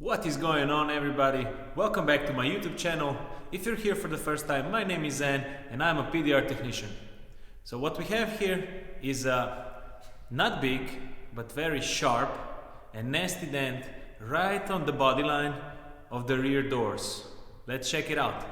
What is going on, everybody? Welcome back to my YouTube channel. If you're here for the first time, my name is Zen and I'm a PDR technician. So what we have here is a not big but very sharp and nasty dent right on the body line of the rear doors. Let's check it out.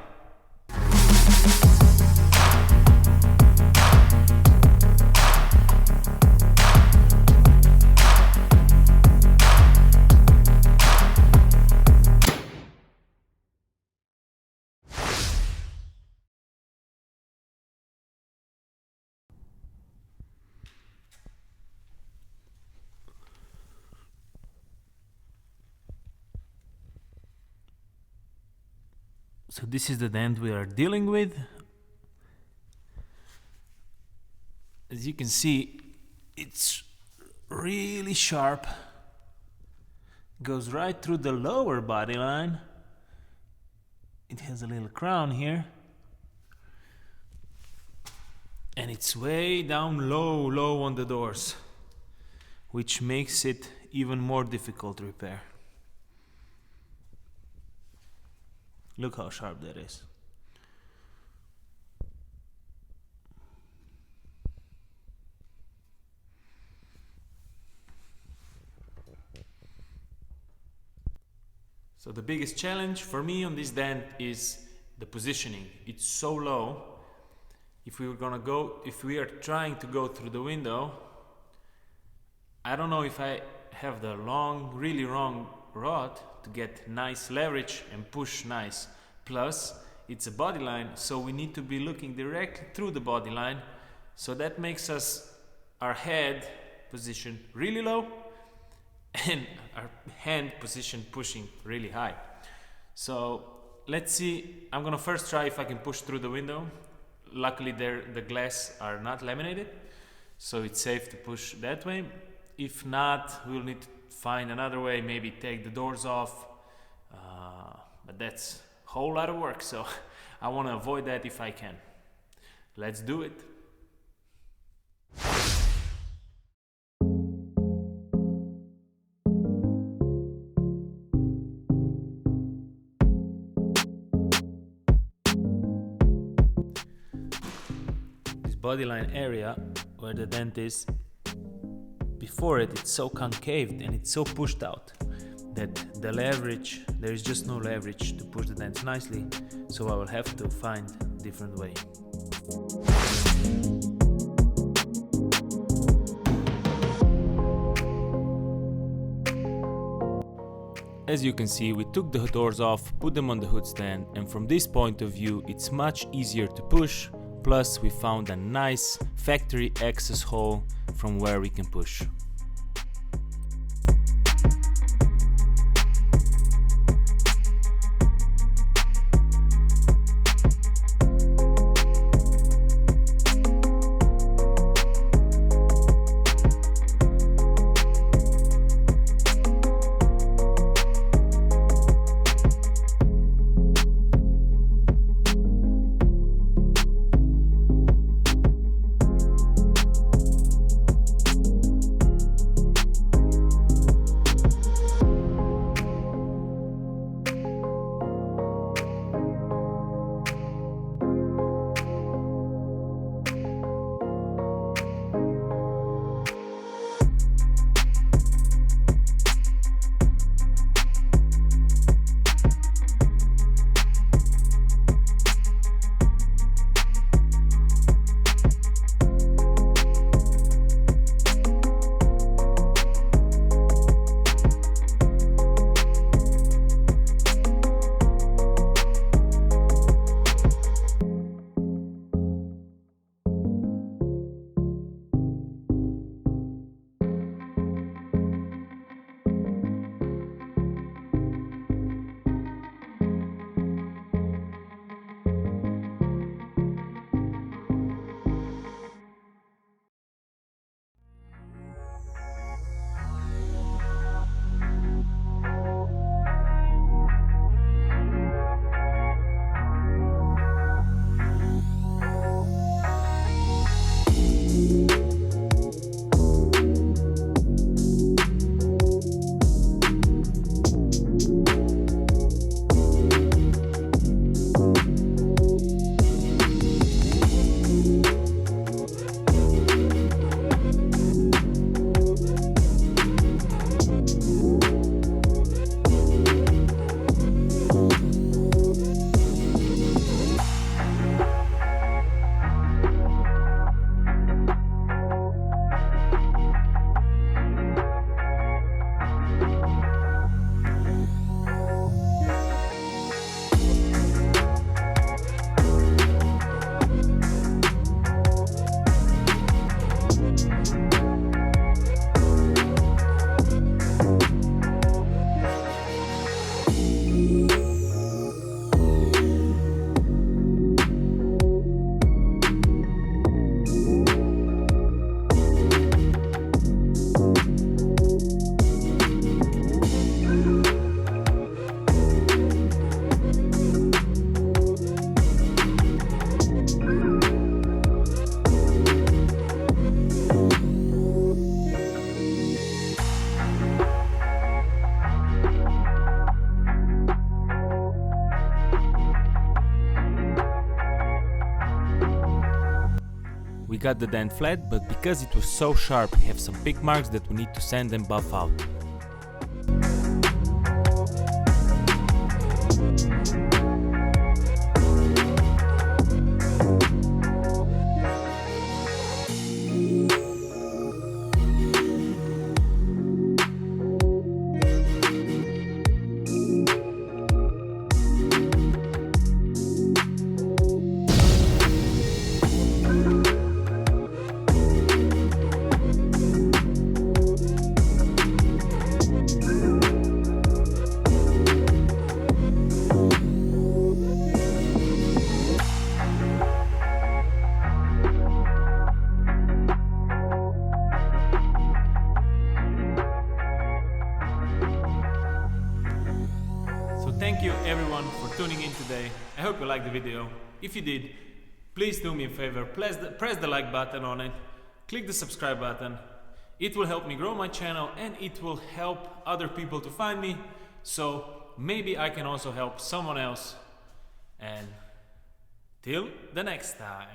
So this is the dent we are dealing with. As you can see, it's really sharp. Goes right through the lower body line. It has a little crown here. And it's way down low on the doors, which makes it even more difficult to repair. Look how sharp that is. So the biggest challenge for me on this dent is the positioning. It's so low. If we are trying to go through the window, I don't know if I have the really long rod to get nice leverage and push nice. Plus, it's a body line, so we need to be looking directly through the body line. So that makes our head position really low and our hand position pushing really high. So let's see. I'm gonna first try if I can push through the window. Luckily the glass are not laminated, so it's safe to push that way. If not, we'll need to find another way, maybe take the doors off, but that's a whole lot of work, so I want to avoid that if I can. Let's do it. This bodyline area where the dent is, before it's so concaved and it's so pushed out that there is just no leverage to push the dents nicely, so I will have to find a different way. As you can see, we took the doors off, put them on the hood stand, and from this point of view it's much easier to push. Plus, we found a nice factory access hole from where we can push. got the dent flat, but because it was so sharp we have some pick marks that we need to sand and buff out. Thank you everyone for tuning in today. I hope you liked the video. If you did, please do me a favor, press the like button on it, click the subscribe button. It will help me grow my channel and it will help other people to find me, so maybe I can also help someone else. And till the next time.